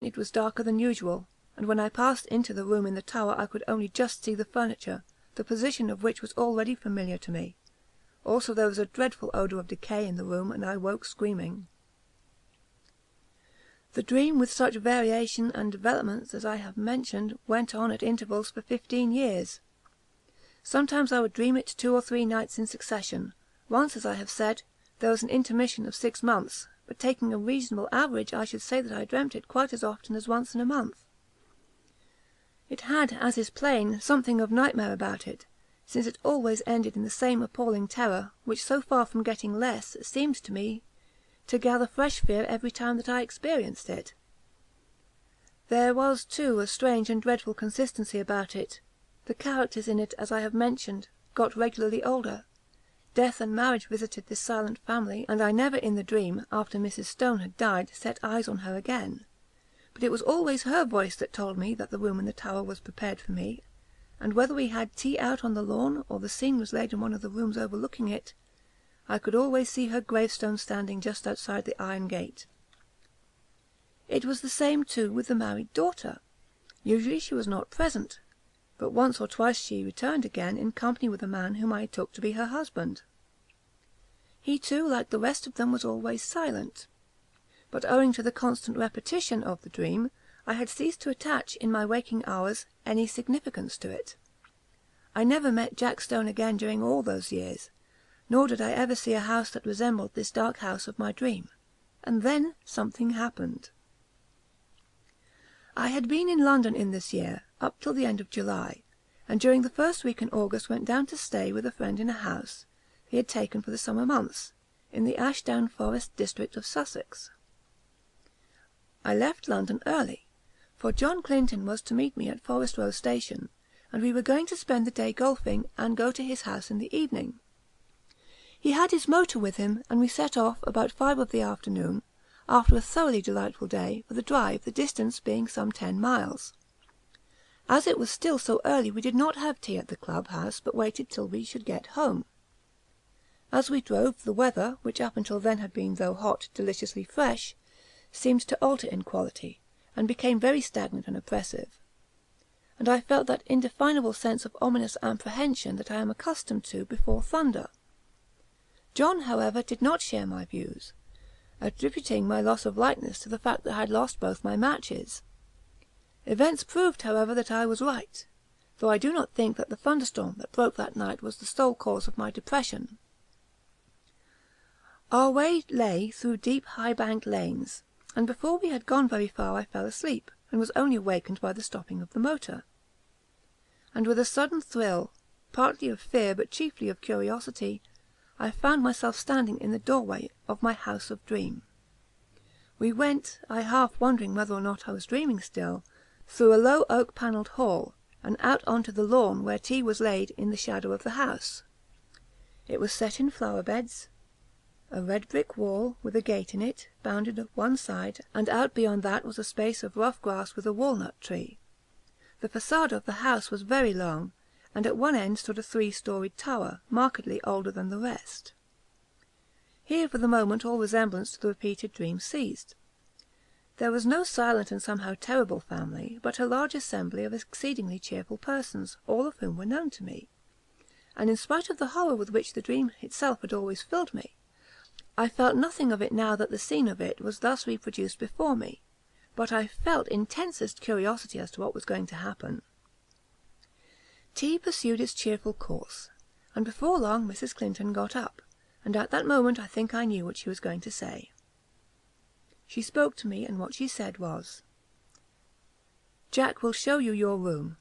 It was darker than usual, and when I passed into the room in the tower I could only just see the furniture, the position of which was already familiar to me. Also there was a dreadful odour of decay in the room, and I woke screaming. The dream, with such variation and developments as I have mentioned, went on at intervals for 15 years. Sometimes I would dream it 2 or 3 nights in succession. Once, as I have said, there was an intermission of 6 months, but taking a reasonable average, I should say that I dreamt it quite as often as once in a month. It had, as is plain, something of nightmare about it, since it always ended in the same appalling terror, which, so far from getting less, seemed to me to gather fresh fear every time that I experienced it. There was, too, a strange and dreadful consistency about it. The characters in it, as I have mentioned, got regularly older. Death and marriage visited this silent family, and I never in the dream, after Mrs. Stone had died, set eyes on her again. But it was always her voice that told me that the room in the tower was prepared for me, and whether we had tea out on the lawn, or the scene was laid in one of the rooms overlooking it, I could always see her gravestone standing just outside the iron gate. It was the same, too, with the married daughter. Usually she was not present, but once or twice she returned again in company with a man whom I took to be her husband. He, too, like the rest of them, was always silent. But owing to the constant repetition of the dream, I had ceased to attach, in my waking hours, any significance to it. I never met Jack Stone again during all those years, nor did I ever see a house that resembled this dark house of my dream. And then something happened. I had been in London in this year, up till the end of July, and during the first week in August went down to stay with a friend in a house he had taken for the summer months, in the Ashdown Forest district of Sussex. I left London early, for John Clinton was to meet me at Forest Row Station, and we were going to spend the day golfing and go to his house in the evening. He had his motor with him, and we set off about 5 of the afternoon, after a thoroughly delightful day, for the drive, the distance being some 10 miles. As it was still so early, we did not have tea at the club house, but waited till we should get home. As we drove, the weather, which up until then had been, though hot, deliciously fresh, seemed to alter in quality, and became very stagnant and oppressive, and I felt that indefinable sense of ominous apprehension that I am accustomed to before thunder. John, however, did not share my views, attributing my loss of lightness to the fact that I had lost both my matches. Events proved, however, that I was right, though I do not think that the thunderstorm that broke that night was the sole cause of my depression. Our way lay through deep, high-banked lanes, and before we had gone very far I fell asleep, and was only awakened by the stopping of the motor. And with a sudden thrill, partly of fear but chiefly of curiosity, I found myself standing in the doorway of my house of dream. We went, I half wondering whether or not I was dreaming still, through a low oak-panelled hall, and out on to the lawn where tea was laid in the shadow of the house. It was set in flower-beds, a red brick wall with a gate in it, bounded at one side, and out beyond that was a space of rough grass with a walnut tree. The façade of the house was very long, and at one end stood a 3-storied tower, markedly older than the rest. Here for the moment all resemblance to the repeated dream ceased. There was no silent and somehow terrible family, but a large assembly of exceedingly cheerful persons, all of whom were known to me, and in spite of the horror with which the dream itself had always filled me, I felt nothing of it now that the scene of it was thus reproduced before me, but I felt intensest curiosity as to what was going to happen. Tea pursued its cheerful course, and before long Mrs. Clinton got up, and at that moment I think I knew what she was going to say. She spoke to me, and what she said was, "Jack will show you your room.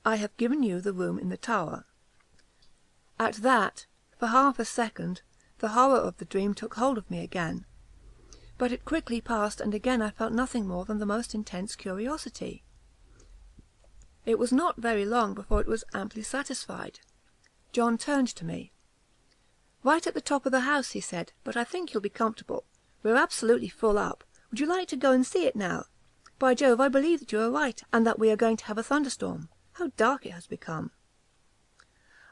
I have given you the room in the tower." At that, for half a second, the horror of the dream took hold of me again, but it quickly passed, and again I felt nothing more than the most intense curiosity. It was not very long before it was amply satisfied. John turned to me. "Right at the top of the house," he said, "but I think you'll be comfortable. We're absolutely full up. Would you like to go and see it now? By Jove, I believe that you are right, and that we are going to have a thunderstorm. How dark it has become."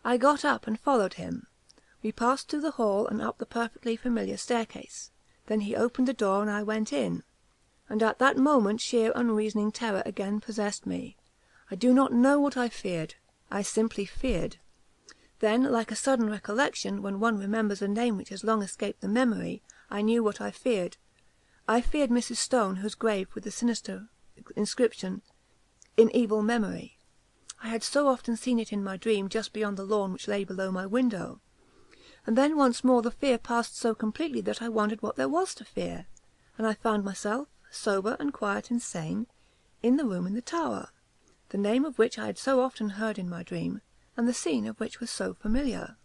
I got up and followed him. We passed through the hall and up the perfectly familiar staircase. Then he opened the door and I went in. and at that moment sheer unreasoning terror again possessed me. I do not know what I feared. I simply feared. Then, like a sudden recollection, when one remembers a name which has long escaped the memory, I knew what I feared. I feared Mrs. Stone, whose grave with the sinister inscription, "In evil memory." I had so often seen it in my dream just beyond the lawn which lay below my window. And then once more the fear passed so completely that I wondered what there was to fear, and I found myself, sober and quiet and sane, in the room in the tower, the name of which I had so often heard in my dream, and the scene of which was so familiar.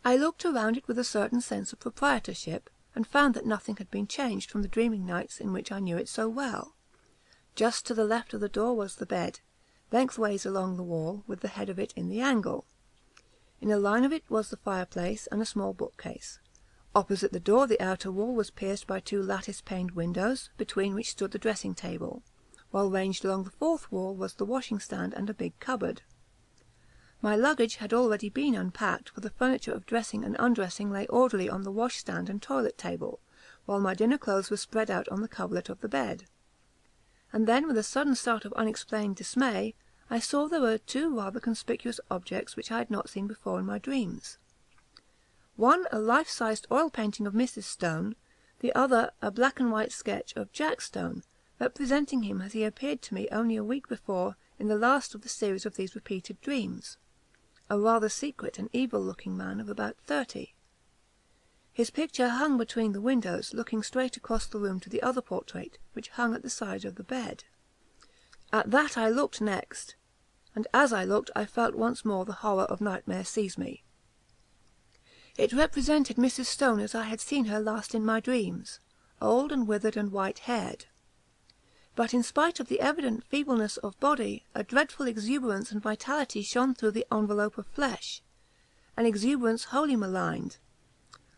I looked around it with a certain sense of proprietorship, and found that nothing had been changed from the dreaming nights in which I knew it so well. Just to the left of the door was the bed, lengthways along the wall, with the head of it in the angle. In a line of it was the fireplace and a small bookcase. Opposite the door the outer wall was pierced by 2 lattice-paned windows, between which stood the dressing-table, while ranged along the fourth wall was the washing-stand and a big cupboard. My luggage had already been unpacked, for the furniture of dressing and undressing lay orderly on the washstand and toilet-table, while my dinner clothes were spread out on the coverlet of the bed. And then, with a sudden start of unexplained dismay, I saw there were 2 rather conspicuous objects which I had not seen before in my dreams. One a life-sized oil painting of Mrs. Stone, the other a black and white sketch of Jack Stone, representing him as he appeared to me only a week before in the last of the series of these repeated dreams, a rather secret and evil-looking man of about 30. His picture hung between the windows, looking straight across the room to the other portrait, which hung at the side of the bed. At that I looked next, and as I looked I felt once more the horror of nightmare seize me. It represented Mrs. Stone as I had seen her last in my dreams, old and withered and white-haired. But in spite of the evident feebleness of body, a dreadful exuberance and vitality shone through the envelope of flesh, an exuberance wholly maligned,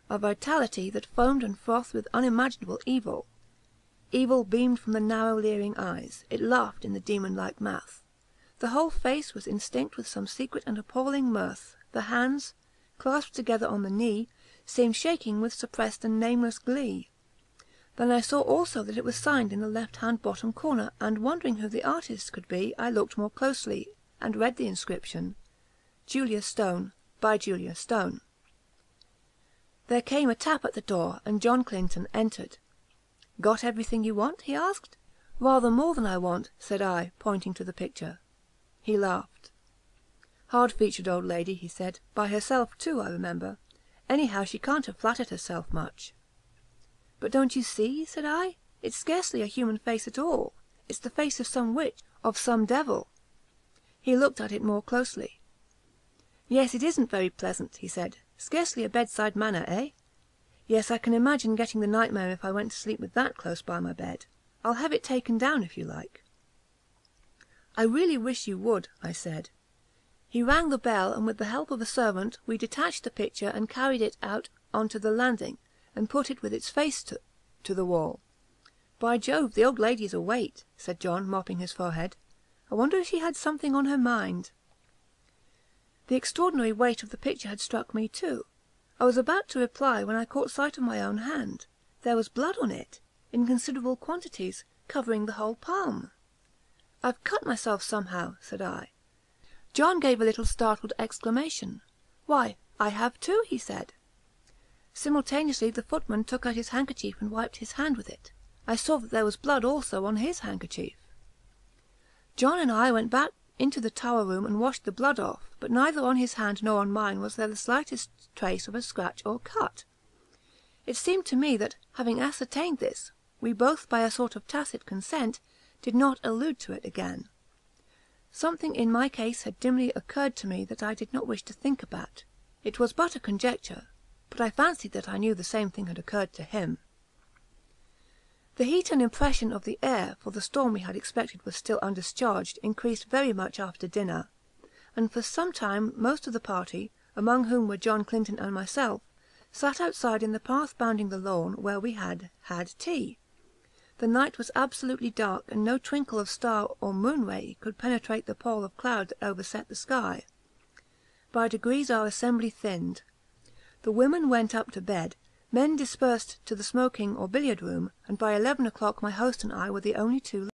a vitality that foamed and frothed with unimaginable evil. Evil beamed from the narrow leering eyes, it laughed in the demon-like mouth. The whole face was instinct with some secret and appalling mirth, the hands, clasped together on the knee, seemed shaking with suppressed and nameless glee. Then I saw also that it was signed in the left-hand bottom corner, and wondering who the artist could be, I looked more closely, and read the inscription, "Julia Stone, by Julia Stone." There came a tap at the door, and John Clinton entered. "Got everything you want?" he asked. "Rather more than I want," said I, pointing to the picture. He laughed. "Hard-featured old lady," he said. "By herself, too, I remember. Anyhow, she can't have flattered herself much." "But don't you see?" said I. "It's scarcely a human face at all. It's the face of some witch, of some devil." He looked at it more closely. "Yes, it isn't very pleasant," he said. "Scarcely a bedside manner, eh? Yes, I can imagine getting the nightmare if I went to sleep with that close by my bed. I'll have it taken down if you like." "I really wish you would," I said. He rang the bell, and with the help of a servant we detached the picture and carried it out on to the landing, and put it with its face to the wall. "By Jove, the old lady's a weight," said John, mopping his forehead. "I wonder if she had something on her mind." The extraordinary weight of the picture had struck me too. I was about to reply when I caught sight of my own hand. There was blood on it, in considerable quantities, covering the whole palm. "I've cut myself somehow," said I. John gave a little startled exclamation. "Why, I have too," he said. Simultaneously the footman took out his handkerchief and wiped his hand with it. I saw that there was blood also on his handkerchief. John and I went back into the tower room and washed the blood off, but neither on his hand nor on mine was there the slightest trace of a scratch or cut. It seemed to me that, having ascertained this, we both, by a sort of tacit consent, did not allude to it again. Something in my case had dimly occurred to me that I did not wish to think about. It was but a conjecture, but I fancied that I knew the same thing had occurred to him. The heat and impression of the air, for the storm we had expected was still undischarged, increased very much after dinner, and for some time most of the party, among whom were John Clinton and myself, sat outside in the path bounding the lawn, where we had had tea. The night was absolutely dark, and no twinkle of star or moon ray could penetrate the pall of cloud that overset the sky. By degrees our assembly thinned. The women went up to bed, Men dispersed to the smoking or billiard room, and by 11 o'clock my host and I were the only two left.